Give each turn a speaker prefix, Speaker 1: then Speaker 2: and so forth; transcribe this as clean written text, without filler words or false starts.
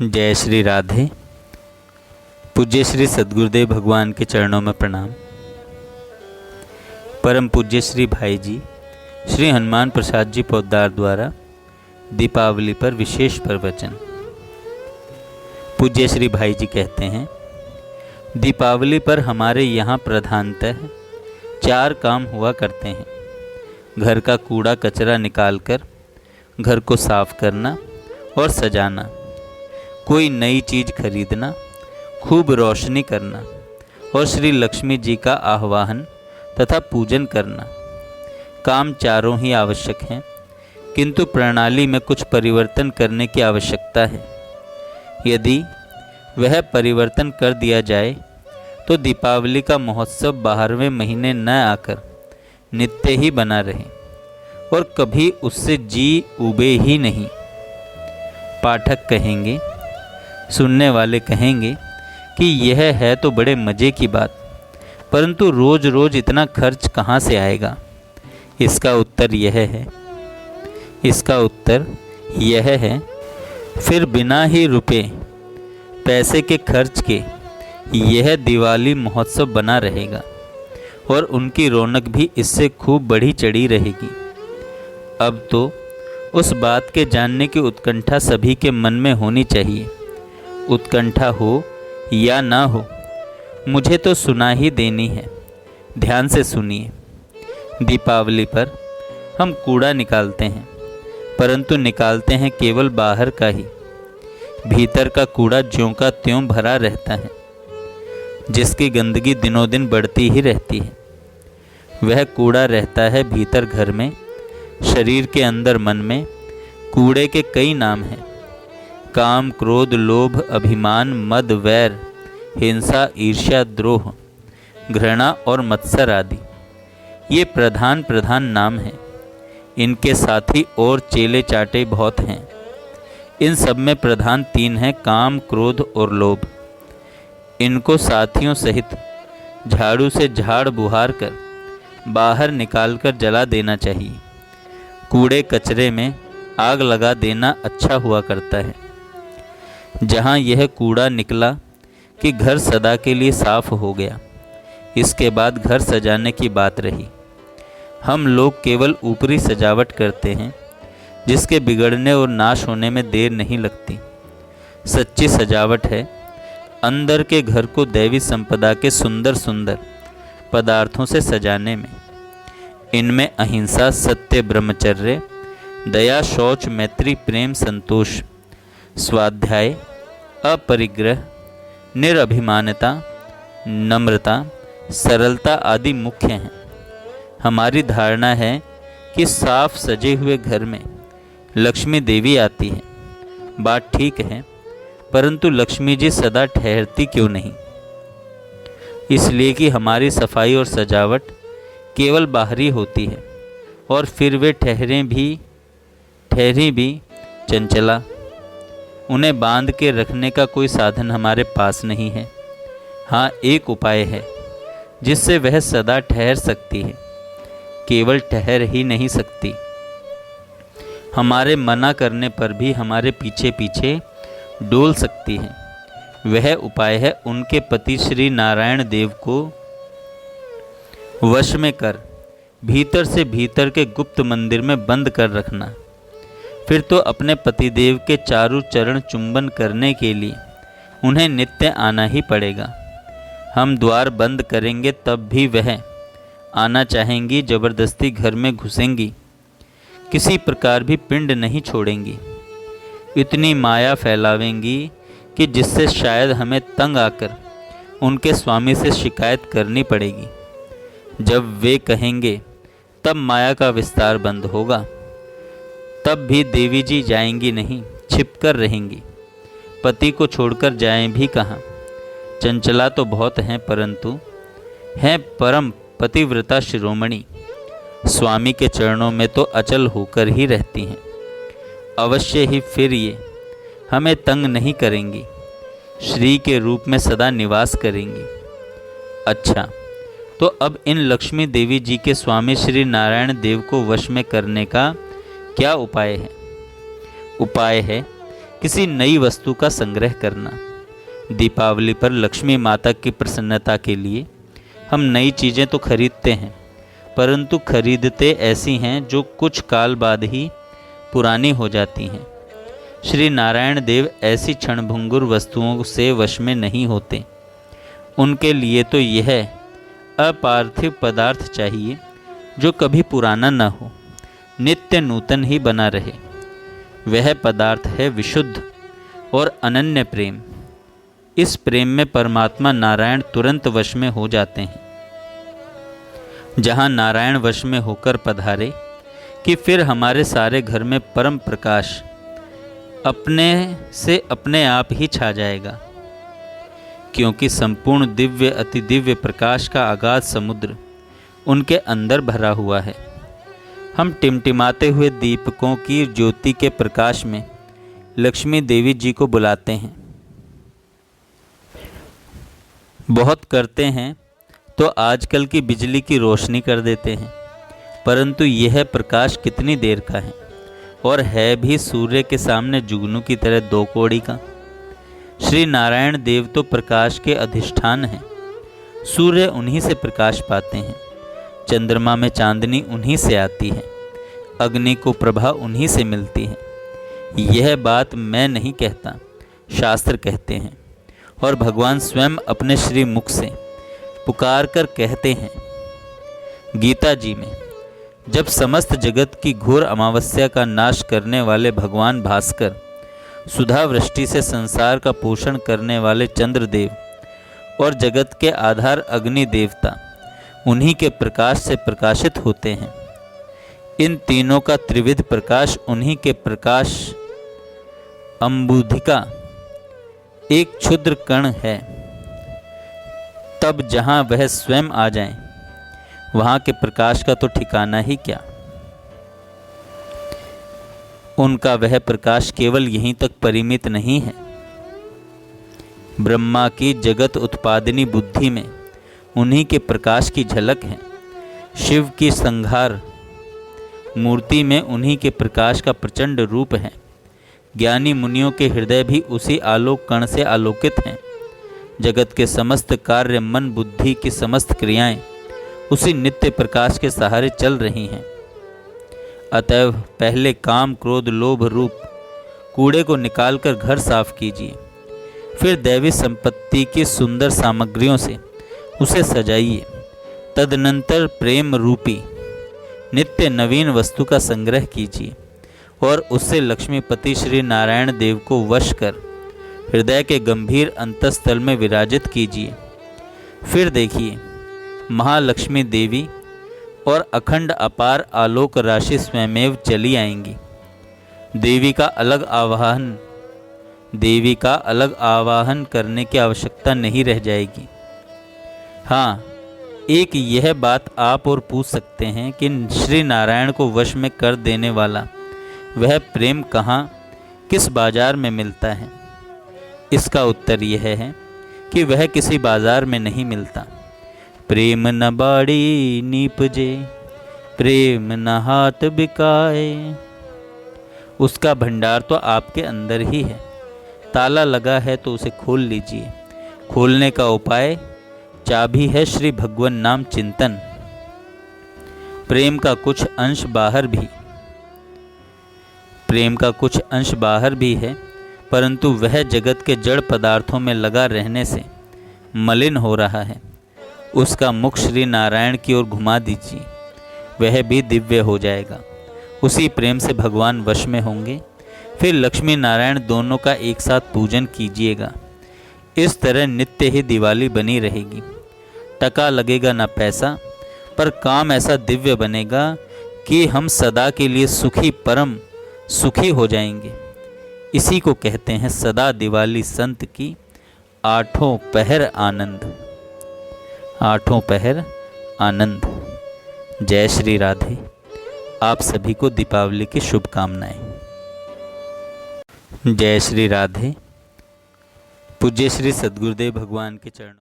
Speaker 1: जय श्री राधे। पूज्य श्री सद्गुरुदेव भगवान के चरणों में प्रणाम। परम पूज्य श्री भाई जी श्री हनुमान प्रसाद जी पोद्दार द्वारा दीपावली पर विशेष प्रवचन। पूज्य श्री भाई जी कहते हैं, दीपावली पर हमारे यहाँ प्रधानतः 4 काम हुआ करते हैं। घर का कूड़ा कचरा निकालकर घर को साफ करना और सजाना, कोई नई चीज़ खरीदना, खूब रोशनी करना और श्री लक्ष्मी जी का आह्वान तथा पूजन करना। काम चारों ही आवश्यक हैं, किंतु प्रणाली में कुछ परिवर्तन करने की आवश्यकता है। यदि वह परिवर्तन कर दिया जाए तो दीपावली का महोत्सव 12वें महीने न आकर नित्य ही बना रहे और कभी उससे जी उबे ही नहीं। पाठक कहेंगे, सुनने वाले कहेंगे कि यह है तो बड़े मज़े की बात, परंतु रोज़ रोज़ इतना खर्च कहाँ से आएगा। इसका उत्तर यह है, फिर बिना ही रुपए पैसे के खर्च के यह दिवाली महोत्सव बना रहेगा और उनकी रौनक भी इससे खूब बढ़ी चढ़ी रहेगी। अब तो उस बात के जानने की उत्कंठा सभी के मन में होनी चाहिए। उत्कंठा हो या ना हो, मुझे तो सुना ही देनी है। ध्यान से सुनिए। दीपावली पर हम कूड़ा निकालते हैं, परंतु निकालते हैं केवल बाहर का ही। भीतर का कूड़ा ज्यों का त्यों भरा रहता है, जिसकी गंदगी दिनों दिन बढ़ती ही रहती है। वह कूड़ा रहता है भीतर घर में, शरीर के अंदर मन में। कूड़े के कई नाम हैं: काम, क्रोध, लोभ, अभिमान, मद, वैर, हिंसा, ईर्ष्या, द्रोह, घृणा और मत्सर आदि। ये प्रधान नाम हैं। इनके साथी और चेले चाटे बहुत हैं। इन सब में प्रधान 3 हैं: काम, क्रोध और लोभ। इनको साथियों सहित झाड़ू से झाड़ बुहार कर बाहर निकालकर जला देना चाहिए। कूड़े कचरे में आग लगा देना अच्छा हुआ करता है। जहाँ यह कूड़ा निकला कि घर सदा के लिए साफ हो गया। इसके बाद घर सजाने की बात रही। हम लोग केवल ऊपरी सजावट करते हैं, जिसके बिगड़ने और नाश होने में देर नहीं लगती। सच्ची सजावट है अंदर के घर को दैवी संपदा के सुंदर सुंदर पदार्थों से सजाने में। इनमें अहिंसा, सत्य, ब्रह्मचर्य, दया, शौच, मैत्री, प्रेम, संतोष, स्वाध्याय, अपरिग्रह, निरभिमानता, नम्रता, सरलता आदि मुख्य हैं। हमारी धारणा है कि साफ सजे हुए घर में लक्ष्मी देवी आती है। बात ठीक है, परंतु लक्ष्मी जी सदा ठहरती क्यों नहीं? इसलिए कि हमारी सफाई और सजावट केवल बाहरी होती है और फिर वे ठहरी भी चंचला। उन्हें बांध के रखने का कोई साधन हमारे पास नहीं है। हाँ, एक उपाय है जिससे वह सदा ठहर सकती है, केवल ठहर ही नहीं सकती, हमारे मना करने पर भी हमारे पीछे पीछे डोल सकती है। वह उपाय है उनके पति श्री नारायण देव को वश में कर भीतर से भीतर के गुप्त मंदिर में बंद कर रखना। फिर तो अपने पतिदेव के चारों चरण चुंबन करने के लिए उन्हें नित्य आना ही पड़ेगा। हम द्वार बंद करेंगे तब भी वह आना चाहेंगी, जबरदस्ती घर में घुसेंगी, किसी प्रकार भी पिंड नहीं छोड़ेंगी। इतनी माया फैलावेंगी कि जिससे शायद हमें तंग आकर उनके स्वामी से शिकायत करनी पड़ेगी। जब वे कहेंगे तब माया का विस्तार बंद होगा। तब भी देवी जी जाएंगी नहीं, छिपकर रहेंगी। पति को छोड़कर जाएं भी कहाँ? चंचला तो बहुत हैं, परंतु हैं परम पतिव्रता शिरोमणि। स्वामी के चरणों में तो अचल होकर ही रहती हैं। अवश्य ही फिर ये हमें तंग नहीं करेंगी, श्री के रूप में सदा निवास करेंगी। अच्छा, तो अब इन लक्ष्मी देवी जी के स्वामी श्री नारायण देव को वश में करने का क्या उपाय है? उपाय है किसी नई वस्तु का संग्रह करना। दीपावली पर लक्ष्मी माता की प्रसन्नता के लिए हम नई चीज़ें तो खरीदते हैं, परंतु खरीदते ऐसी हैं जो कुछ काल बाद ही पुरानी हो जाती हैं। श्री नारायण देव ऐसी क्षणभंगुर वस्तुओं से वश में नहीं होते। उनके लिए तो यह अपार्थिव पदार्थ चाहिए जो कभी पुराना न हो, नित्य नूतन ही बना रहे। वह पदार्थ है विशुद्ध और अनन्य प्रेम। इस प्रेम में परमात्मा नारायण तुरंत वश में हो जाते हैं। जहाँ नारायण वश में होकर पधारे कि फिर हमारे सारे घर में परम प्रकाश अपने से अपने आप ही छा जाएगा, क्योंकि संपूर्ण दिव्य अति दिव्य प्रकाश का अगाध समुद्र उनके अंदर भरा हुआ है। हम टिमटिमाते हुए दीपकों की ज्योति के प्रकाश में लक्ष्मी देवी जी को बुलाते हैं। बहुत करते हैं तो आजकल की बिजली की रोशनी कर देते हैं, परंतु यह प्रकाश कितनी देर का है, और है भी सूर्य के सामने जुगनू की तरह दो कौड़ी का। श्री नारायण देव तो प्रकाश के अधिष्ठान हैं। सूर्य उन्हीं से प्रकाश पाते हैं, चंद्रमा में चांदनी उन्हीं से आती है, अग्नि को प्रभा उन्हीं से मिलती है। यह बात मैं नहीं कहता, शास्त्र कहते हैं, और भगवान स्वयं अपने श्री मुख से पुकार कर कहते हैं। गीता जी में जब समस्त जगत की घोर अमावस्या का नाश करने वाले भगवान भास्कर, सुधा वृष्टि से संसार का पोषण करने वाले चंद्रदेव और जगत के आधार अग्नि देवता उन्हीं के प्रकाश से प्रकाशित होते हैं। इन तीनों का त्रिविध प्रकाश उन्हीं के प्रकाश अंबुधिका एक क्षुद्र कण है। तब जहाँ वह स्वयं आ जाएं, वहाँ के प्रकाश का तो ठिकाना ही क्या। उनका वह प्रकाश केवल यहीं तक परिमित नहीं है। ब्रह्मा की जगत उत्पादनी बुद्धि में उन्हीं के प्रकाश की झलक है। शिव की संहार मूर्ति में उन्हीं के प्रकाश का प्रचंड रूप है। ज्ञानी मुनियों के हृदय भी उसी आलोक कण से आलोकित हैं। जगत के समस्त कार्य, मन बुद्धि की समस्त क्रियाएं उसी नित्य प्रकाश के सहारे चल रही हैं। अतएव पहले काम, क्रोध, लोभ रूप कूड़े को निकालकर घर साफ कीजिए, फिर दैवी संपत्ति की सुंदर सामग्रियों से उसे सजाइए। तदनंतर प्रेम रूपी नित्य नवीन वस्तु का संग्रह कीजिए और उससे लक्ष्मीपति श्री नारायण देव को वश कर हृदय के गंभीर अंतस्थल में विराजित कीजिए। फिर देखिए, महालक्ष्मी देवी और अखंड अपार आलोक राशि स्वयमेव चली आएंगी। देवी का अलग आवाहन करने की आवश्यकता नहीं रह जाएगी। हाँ, एक यह बात आप और पूछ सकते हैं कि श्री नारायण को वश में कर देने वाला वह प्रेम कहाँ, किस बाजार में मिलता है। इसका उत्तर यह है कि वह किसी बाजार में नहीं मिलता। प्रेम न बाड़ी नीपजे, प्रेम न हाथ बिकाए। उसका भंडार तो आपके अंदर ही है। ताला लगा है तो उसे खोल लीजिए। खोलने का उपाय, चाबी है श्री भगवान नाम चिंतन। प्रेम का कुछ अंश बाहर भी है, परंतु वह जगत के जड़ पदार्थों में लगा रहने से मलिन हो रहा है। उसका मुख श्री नारायण की ओर घुमा दीजिए, वह भी दिव्य हो जाएगा। उसी प्रेम से भगवान वश में होंगे। फिर लक्ष्मी नारायण दोनों का एक साथ पूजन कीजिएगा। इस तरह नित्य ही दिवाली बनी रहेगी। टका लगेगा ना पैसा, पर काम ऐसा दिव्य बनेगा कि हम सदा के लिए सुखी, परम सुखी हो जाएंगे। इसी को कहते हैं सदा दिवाली संत की, आठों पहर आनंद। आठों पहर आनंद। जय श्री राधे। आप सभी को दीपावली की शुभकामनाएं। जय श्री राधे। पूज्य श्री सद्गुरुदेव भगवान के चरणों